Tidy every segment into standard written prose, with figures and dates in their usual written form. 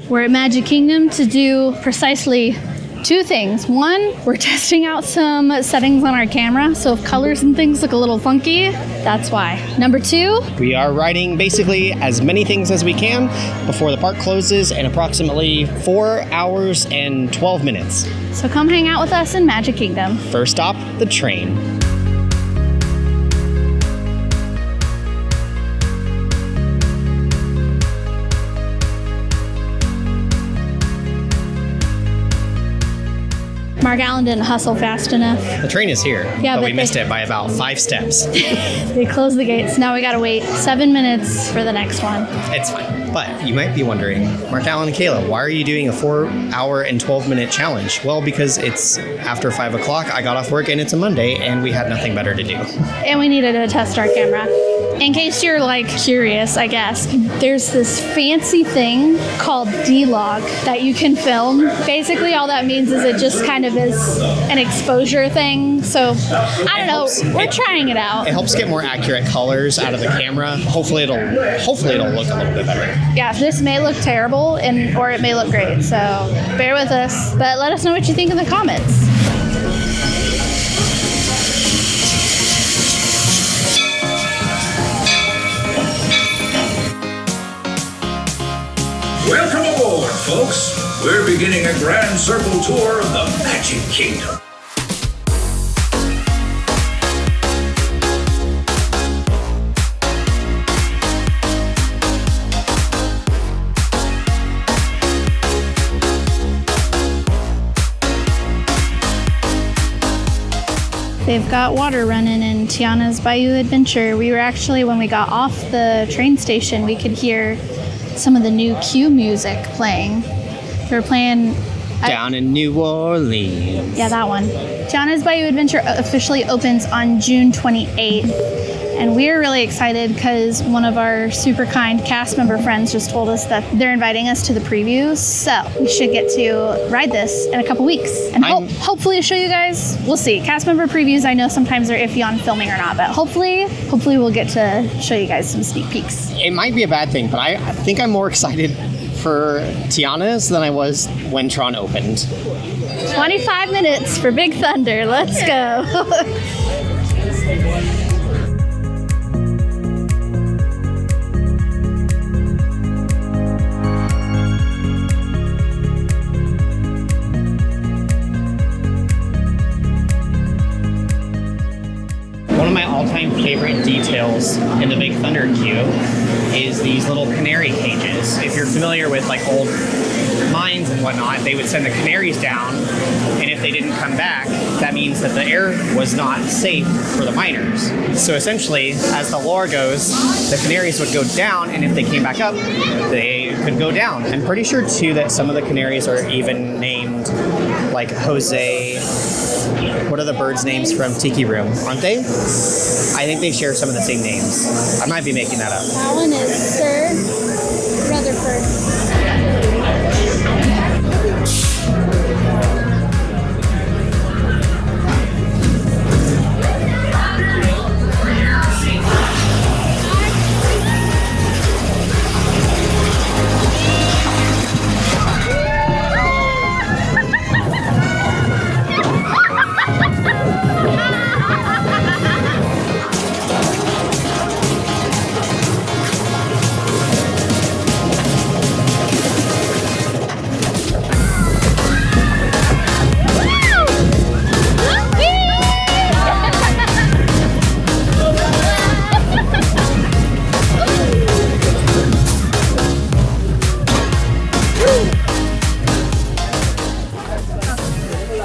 We're at Magic Kingdom to do precisely two things. One, we're testing out some settings on our camera, so if colors and things look a little funky, that's why. Number two, we are riding basically as many things as we can before the park closes in approximately 4 hours and 12 minutes. So come hang out with us in Magic Kingdom. First stop, the train. Mark Allen didn't hustle fast enough. The train is here, yeah, but we missed it by about 5 steps. They closed the gates. Now we gotta wait 7 minutes for the next one. It's fine. But you might be wondering, Mark Allen and Kayla, why are you doing a 4 hour and 12 minute challenge? Well, because it's after 5 o'clock, I got off work and it's a Monday and we had nothing better to do. And we needed to test our camera. In case you're like curious, I guess, there's this fancy thing called D-Log that you can film. Basically all that means is it just kind of is an exposure thing. So I don't know, we're trying it out. It helps get more accurate colors out of the camera. Hopefully it'll look a little bit better. Yeah, this may look terrible or it may look great. So bear with us, but let us know what you think in the comments. Welcome aboard, folks. We're beginning a grand circle tour of the Magic Kingdom. They've got water running in Tiana's Bayou Adventure. We were actually, when we got off the train station, we could hear some of the new Q music playing. They were playing Down in New Orleans. Yeah, that one. Tiana's Bayou Adventure officially opens on June 28th. And we're really excited because one of our super kind cast member friends just told us that they're inviting us to the previews. So we should get to ride this in a couple weeks. And hopefully show you guys, we'll see. Cast member previews, I know sometimes they're iffy on filming or not, but hopefully we'll get to show you guys some sneak peeks. It might be a bad thing, but I think I'm more excited for Tiana's than I was when Tron opened. 25 minutes for Big Thunder. Let's go. One of my all-time favorite details in the Big Thunder queue is these little canary cages. If you're familiar with like old mines and whatnot, they would send the canaries down, and if they didn't come back, that means that the air was not safe for the miners. So essentially, as the lore goes, the canaries would go down, and if they came back up, they could go down. I'm pretty sure too that some of the canaries are even named like Jose. What are the birds' names from Tiki Room? Aren't they? I think they share some of the same names. I might be making that up. That one is Sir Rutherford.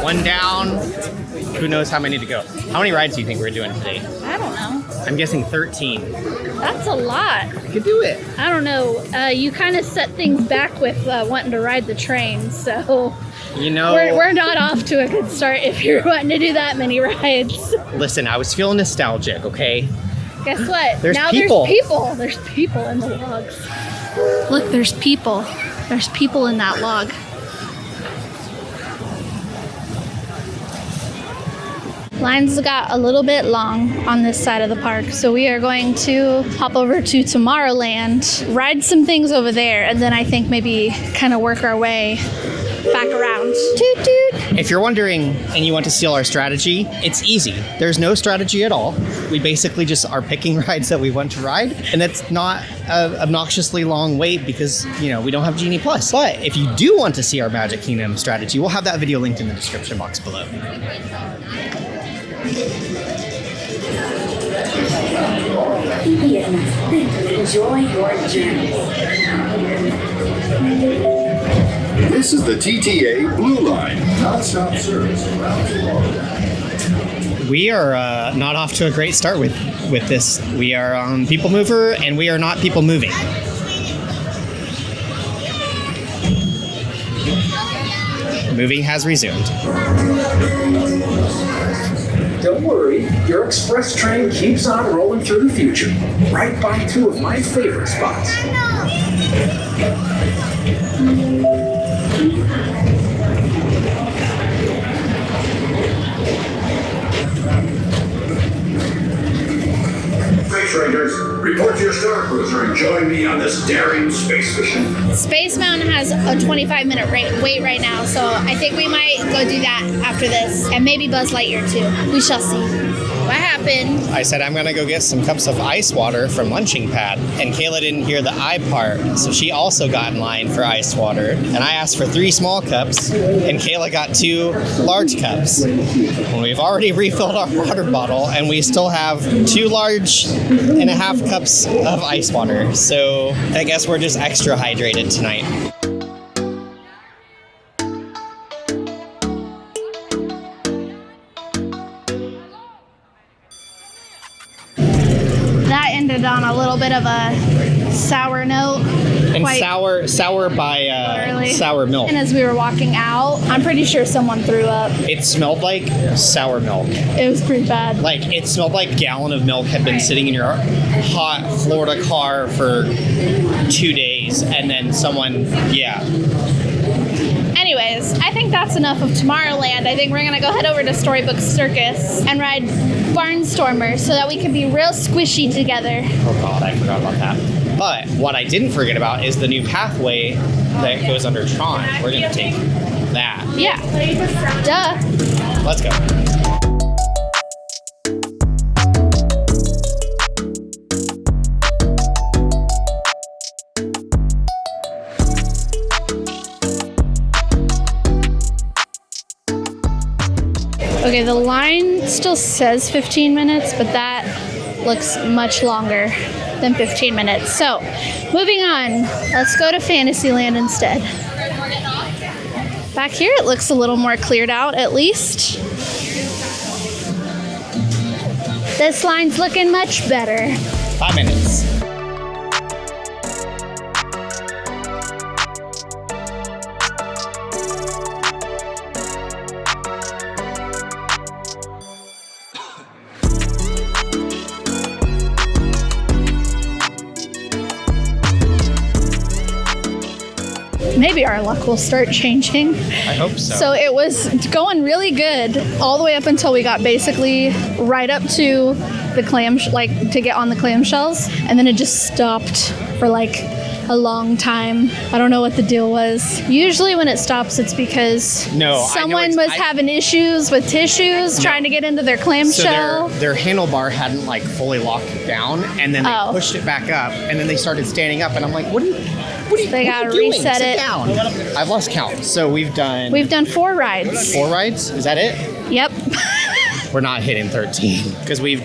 One down. Who knows how many to go? How many rides do you think we're doing today? I don't know. I'm guessing 13. That's a lot. I could do it. I don't know. You kind of set things back with wanting to ride the train, so You know, we're not off to a good start if you're wanting to do that many rides. Listen, I was feeling nostalgic, okay? Guess what? There's now people. there's people. There's people in the logs. Look, there's people. There's people in that log. Lines got a little bit long on this side of the park, so we are going to hop over to Tomorrowland, ride some things over there, and then I think maybe kind of work our way back around. Toot toot! If you're wondering and you want to steal our strategy, it's easy. There's no strategy at all. We basically just are picking rides that we want to ride, and it's not an obnoxiously long wait because, you know, we don't have Genie Plus. But if you do want to see our Magic Kingdom strategy, we'll have that video linked in the description box below. Enjoy your journey. This is the TTA Blue Line. Non-stop service around tomorrow. We are not off to a great start with this. We are on Peoplemover, and we are not people moving. Moving has resumed. Don't worry, your express train keeps on rolling through the future, right by two of my favorite spots. Space Rangers, report to your Star Cruiser and join me on this daring space mission. Space Mountain has a 25-minute wait right now, so I think we might go do that after this, and maybe Buzz Lightyear too. We shall see. What happened? I said I'm gonna go get some cups of ice water from Lunching Pad, and Kayla didn't hear the I part, so she also got in line for ice water. And I asked for 3 small cups, and Kayla got 2 large cups. And we've already refilled our water bottle, and we still have 2 large and a half cups of ice water. So I guess we're just extra hydrated tonight. That ended on a little bit of a sour note. And Quite sour by early. sour milk. And as we were walking out, I'm pretty sure someone threw up. It smelled like sour milk. It was pretty bad. Like, it smelled like a gallon of milk had been sitting in your hot Florida car for 2 days, and then someone, yeah. Anyways, I think that's enough of Tomorrowland. I think we're gonna go head over to Storybook Circus and ride Barnstormer so that we can be real squishy together. Oh god, I forgot about that. But what I didn't forget about is the new pathway that goes under Tron. We're gonna take that. Yeah. Duh. Let's go. Okay, the line still says 15 minutes, but that looks much longer than 15 minutes. So, moving on, let's go to Fantasyland instead. Back here, it looks a little more cleared out, at least. This line's looking much better. 5 minutes. Maybe our luck will start changing. I hope so. So it was going really good all the way up until we got basically right up to the clam, like to get on the clamshells, and then it just stopped for like a long time. I don't know what the deal was. Usually when it stops, it's because someone was having issues with tissues trying to get into their clamshell. So their handlebar hadn't like fully locked down, and then they pushed it back up, and then they started standing up, and I'm like, what are you They gotta doing? reset Sit it. down. I've lost count. So we've done 4 rides. 4 rides. Is that it? Yep. We're not hitting 13 because we've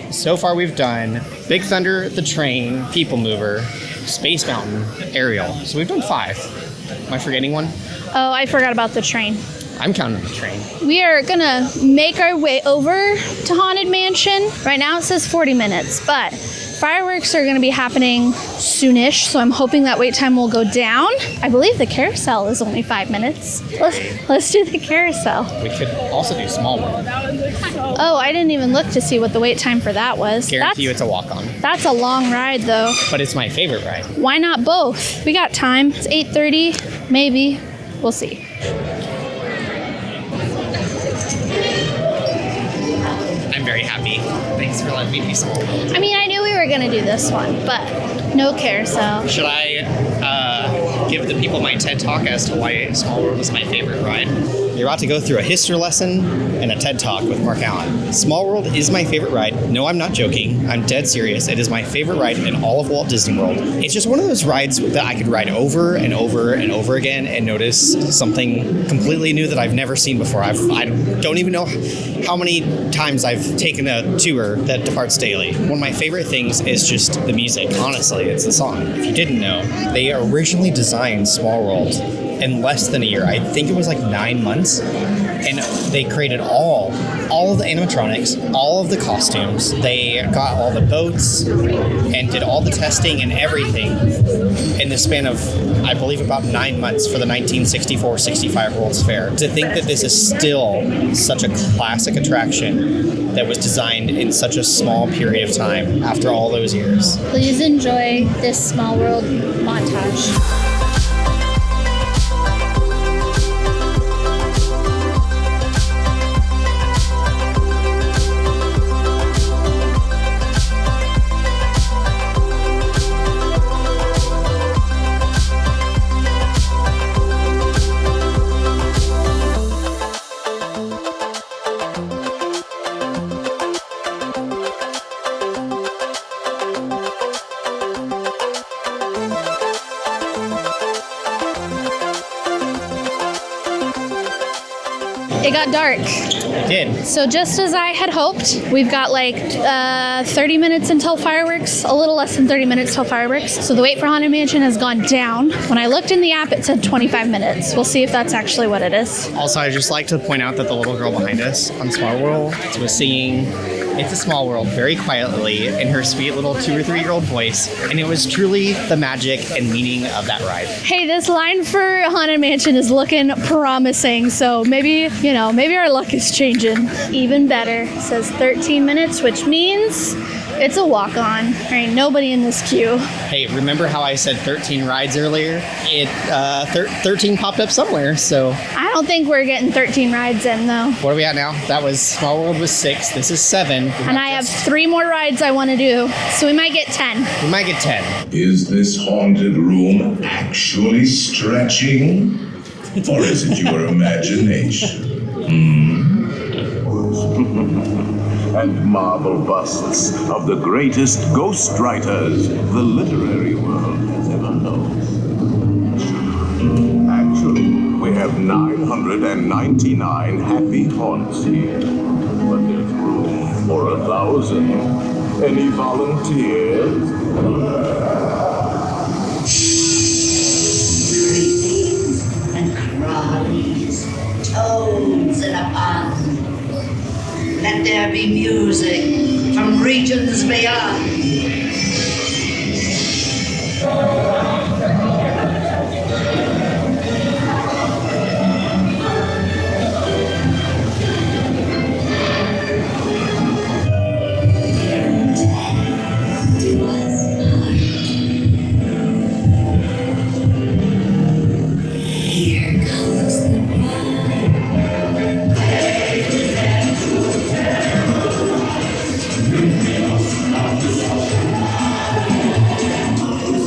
done Big Thunder, the train, Peoplemover, Space Mountain, Aerial. So we've done 5. Am I forgetting one? Oh, I forgot about the train. I'm counting the train. We are gonna make our way over to Haunted Mansion. Right now it says 40 minutes, but fireworks are gonna be happening soonish, so I'm hoping that wait time will go down. I believe the carousel is only 5 minutes. Let's do the carousel. We could also do small one. Oh, I didn't even look to see what the wait time for that was. Guarantee you it's a walk-on. That's a long ride though. But it's my favorite ride. Why not both? We got time. It's 8:30, maybe. We'll see. very happy. Thanks for letting me do Small World. I mean, I knew we were gonna do this one, but no care, so. Should I give the people my TED Talk as to why Small World is my favorite ride? You're about to go through a history lesson and a TED Talk with Mark Allen. Small World is my favorite ride. No, I'm not joking. I'm dead serious. It is my favorite ride in all of Walt Disney World. It's just one of those rides that I could ride over and over and over again and notice something completely new that I've never seen before. I don't even know how many times I've taken a tour that departs daily. One of my favorite things is just the music. Honestly, it's the song. If you didn't know, they originally designed Small World in less than a year. I think it was like 9 months. And they created all of the animatronics, all of the costumes. They got all the boats and did all the testing and everything in the span of, I believe, about 9 months for the 1964-65 World's Fair. To think that this is still such a classic attraction that was designed in such a small period of time after all those years. Please enjoy this Small World montage. It got dark. It did. So just as I had hoped, we've got like 30 minutes until fireworks, a little less than 30 minutes till fireworks. So the wait for Haunted Mansion has gone down. When I looked in the app, it said 25 minutes. We'll see if that's actually what it is. Also, I'd just like to point out that the little girl behind us on Small World was singing It's a Small World very quietly in her sweet little 2 or 3 year old voice. And it was truly the magic and meaning of that ride. Hey, this line for Haunted Mansion is looking promising. So maybe, maybe our luck is changing. Even better. It says 13 minutes, which means it's a walk-on. There ain't nobody in this queue. Hey, remember how I said 13 rides earlier? 13 popped up somewhere, so. I don't think we're getting 13 rides in, though. What are we at now? That was, Small World was 6, this is 7. And I have 3 more rides I want to do, so we might get 10. We might get 10. Is this haunted room actually stretching? Or is it your imagination? And marble busts of the greatest ghostwriters the literary world has ever known. Actually, we have 999 happy haunts here, but there's room for 1,000. Any volunteers? Breathing and cries, toads in a pond. Let there be music from regions beyond. Here comes the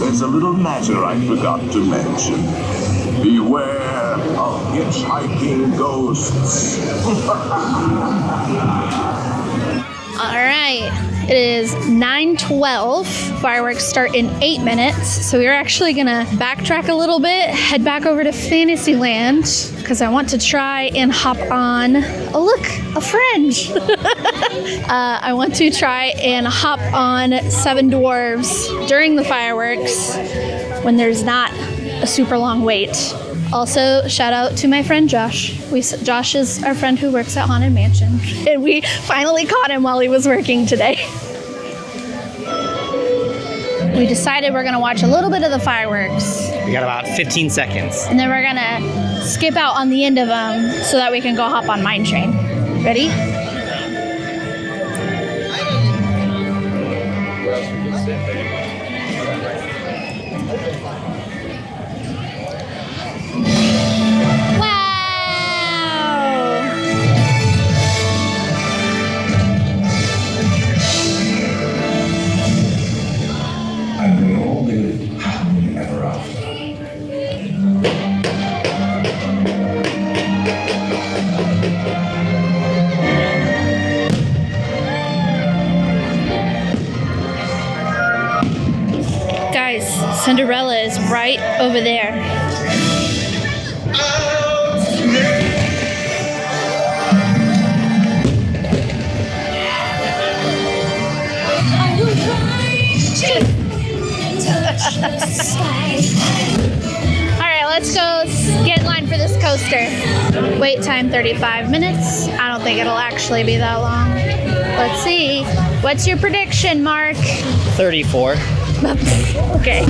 There's a little matter I forgot to mention. Beware of hitchhiking ghosts. All right. It is 9:12. Fireworks start in 8 minutes. So we're actually going to backtrack a little bit, head back over to Fantasyland, because I want to try and hop on. Oh, look, a friend. I want to try and hop on Seven Dwarfs during the fireworks when there's not a super long wait. Also, shout out to my friend Josh. Josh is our friend who works at Haunted Mansion. And we finally caught him while he was working today. We decided we're gonna watch a little bit of the fireworks. We got about 15 seconds. And then we're gonna skip out on the end of them so that we can go hop on Mine Train. Ready? Wow! Cinderella is right over there. Alright, let's go get in line for this coaster. Wait time 35 minutes. I don't think it'll actually be that long. Let's see. What's your prediction, Mark? 34. Okay.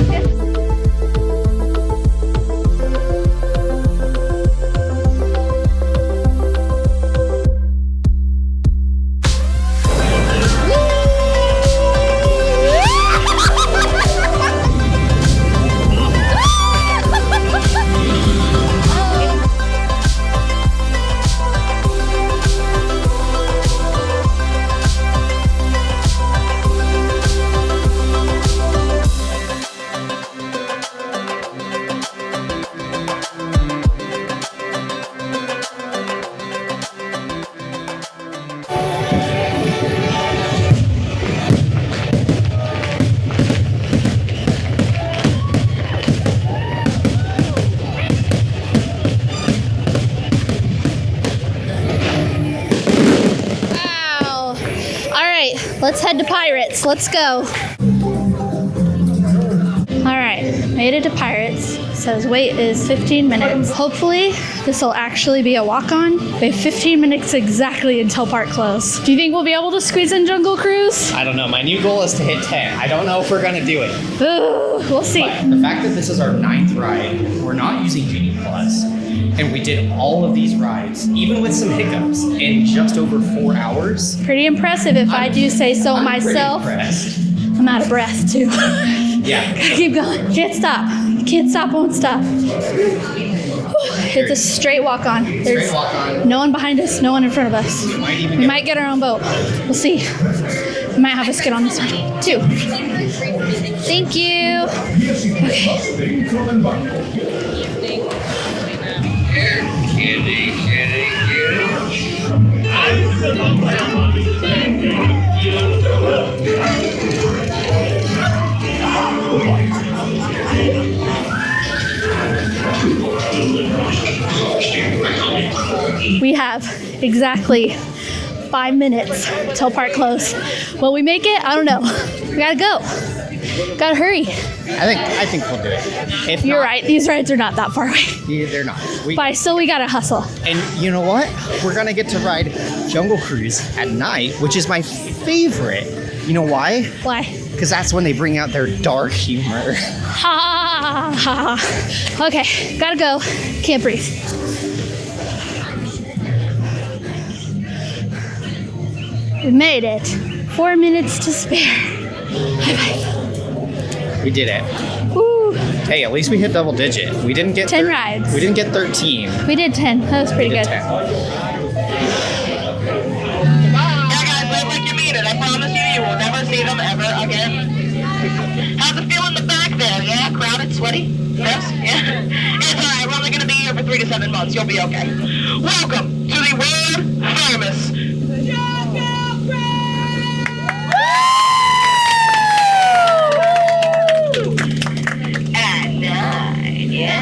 Let's head to Pirates. Let's go. All right, made it to Pirates. It says wait is 15 minutes. Hopefully this will actually be a walk-on. We have 15 minutes exactly until park close. Do you think we'll be able to squeeze in Jungle Cruise? I don't know. My new goal is to hit 10. I don't know if we're gonna do it. Ooh, we'll see. But the fact that this is our 9th ride, we're not using Genie Plus, and we did all of these rides, even with some hiccups, in just over 4 hours. Pretty impressive if I do say so myself. Pretty impressed. I'm out of breath too. Yeah. Gotta keep going. Can't stop. Can't stop, won't stop. It's a straight walk on. There's Straight walk on. no one behind us, no one in front of us. We might get our own boat. We'll see. We might have us get on this one too. Thank you. We have exactly 5 minutes till park close. Will we make it? I don't know. We gotta go. Gotta hurry. I think we'll do it. If You're not, right. These rides are not that far away. Yeah, they're not. But still, we gotta hustle. And you know what? We're gonna get to ride Jungle Cruise at night, which is my favorite. You know why? Why? Because that's when they bring out their dark humor. Ha ha ha. Okay, gotta go. Can't breathe. We made it. 4 minutes to spare. High five. We did it. Woo. Hey, at least we hit double digit. We didn't get 10 rides. We didn't get 13. We did 10. That was pretty We did good. 10. Yeah, guys, live like you mean it. I promise you, you will never see them ever again. How's it feel in the back there? Yeah, crowded, sweaty? Yes? Yeah. It's alright, we're only gonna be here for 3 to 7 months. You'll be okay. Welcome to the world famous at 9, yeah.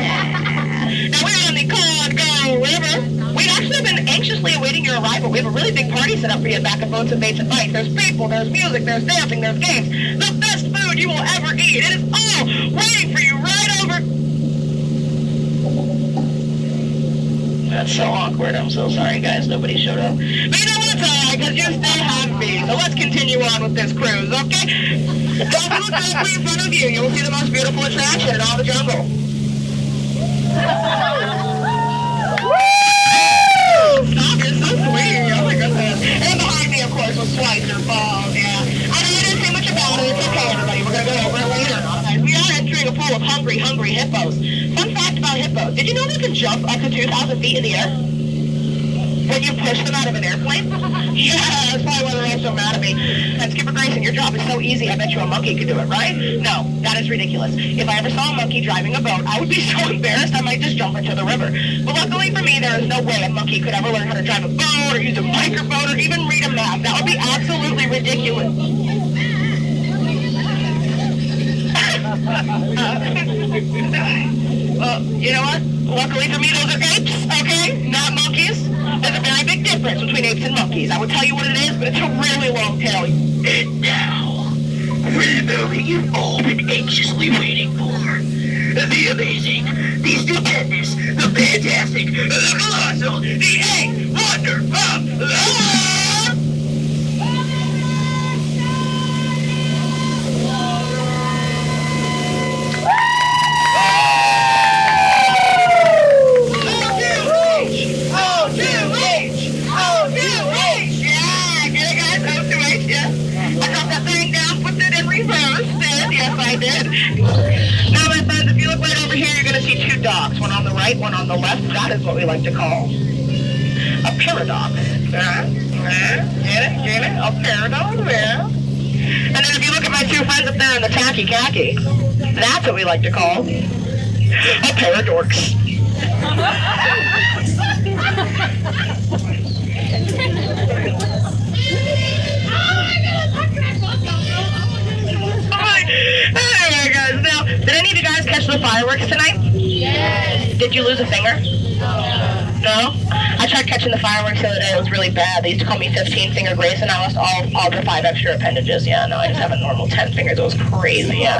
Now we're on the Congo River. We've actually been anxiously awaiting your arrival. We have a really big party set up for you back at Boats and Baits and Bites. There's people, there's music, there's dancing, there's games. The best food you will ever eat. It is all waiting for you right over. That's so awkward. I'm so sorry, guys. Nobody showed up. But you know what? It's alright, because you still have me. So let's continue on with this cruise, okay? Don't look directly in front of you. You will see the most beautiful attraction in all the jungle. Stop, you're so sweet. Oh my goodness. And behind me, of course, was Schweitzer Falls, yeah. I know I didn't say much about it. It's okay, everybody. We're going to go over it later. Alright, we are entering a pool of hungry hippos. Fun fact about hippos. Did you know they can jump up to 2,000 feet in the air? When you push them out of an airplane? Yeah, that's probably why they're all so mad at me. And Skipper Grayson, your job is so easy, I bet you a monkey could do it, right? No, that is ridiculous. If I ever saw a monkey driving a boat, I would be so embarrassed I might just jump into the river. But luckily for me, there is no way a monkey could ever learn how to drive a boat or use a microphone or even read a map. That would be absolutely ridiculous. Well, you know what? Luckily for me, those are apes, okay? Not monkeys. There's a very big difference between apes and monkeys. I would tell you what it is, but it's a really long tail. And now, for the moment you've all been anxiously waiting for. The amazing, the stupendous, the fantastic, the colossal, the eighth wonder of the world! Now, my friends, if you look right over here, you're going to see two dogs. One on the right, one on the left. That is what we like to call a paradox. Get it? A paradox, yeah. And then if you look at my two friends up there in the tacky khaki, that's what we like to call a paradorks. Alright, guys. Now, did any of you guys catch the fireworks tonight? Yes. Did you lose a finger? No? I tried catching the fireworks the other day. It was really bad. They used to call me 15-finger Grace, and I lost all the 5 extra appendages. Yeah, no, I just have a normal 10 fingers. It was crazy, yeah.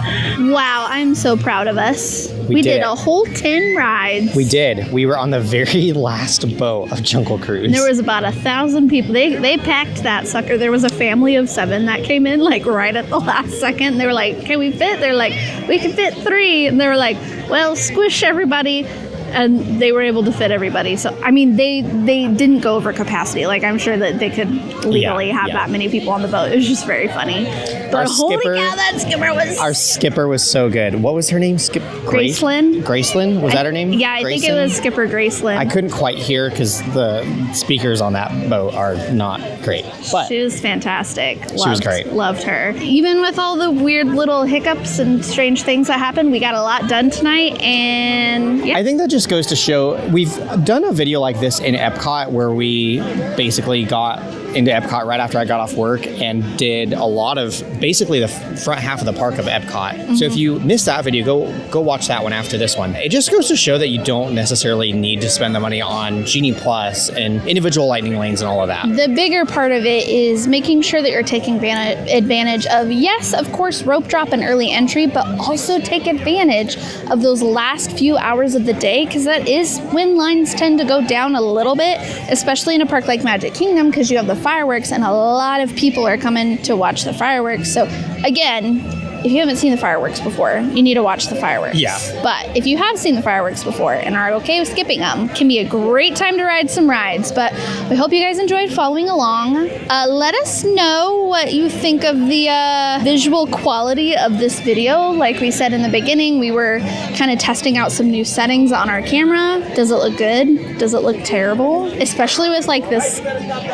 Wow, I'm so proud of us. We did a whole 10 rides. We did. We were on the very last boat of Jungle Cruise. There was about 1,000 people. They packed that sucker. There was a family of 7 that came in like right at the last second. They were like, "Can we fit?" They're like, "We can fit 3." And they were like, "Well, squish everybody." And they were able to fit everybody. So, I mean, they didn't go over capacity. Like, I'm sure that they could legally have that many people on the boat. It was just very funny. But holy cow, that skipper was... Our skipper was so good. What was her name? Graceland. Graceland? Was that her name? Yeah, I think it was Skipper Graceland. I couldn't quite hear because the speakers on that boat are not great. But she was fantastic. She was great. Loved her. Even with all the weird little hiccups and strange things that happened, we got a lot done tonight. And yeah. I think that just goes to show, we've done a video like this in Epcot where we basically got into Epcot right after I got off work and did a lot of basically the front half of the park of Epcot. Mm-hmm. So if you missed that video, go watch that one after this one. It just goes to show that you don't necessarily need to spend the money on Genie Plus and individual lightning lanes and all of that. The bigger part of it is making sure that you're taking advantage of, yes, of course, rope drop and early entry, but also take advantage of those last few hours of the day, because that is when lines tend to go down a little bit, especially in a park like Magic Kingdom, because you have the fireworks and a lot of people are coming to watch the fireworks. So again, if you haven't seen the fireworks before, you need to watch the fireworks. Yeah. But if you have seen the fireworks before and are okay with skipping them, can be a great time to ride some rides. But we hope you guys enjoyed following along. Let us know what you think of the visual quality of this video. Like we said in the beginning, we were kind of testing out some new settings on our camera. Does it look good? Does it look terrible? Especially with like this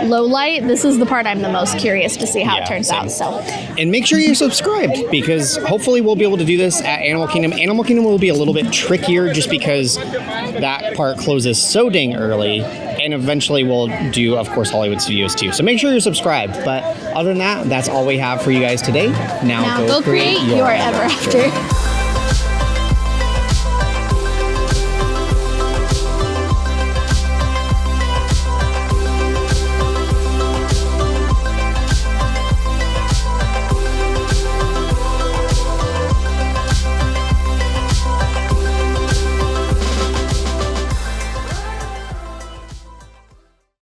low light. This is the part I'm the most curious to see how it turns out. So, and make sure you're subscribed, because hopefully we'll be able to do this at Animal Kingdom. Animal Kingdom will be a little bit trickier just because that park closes so dang early, and eventually we'll do, of course, Hollywood Studios too. So make sure you're subscribed. But other than that, that's all we have for you guys today. Now go create your ever after.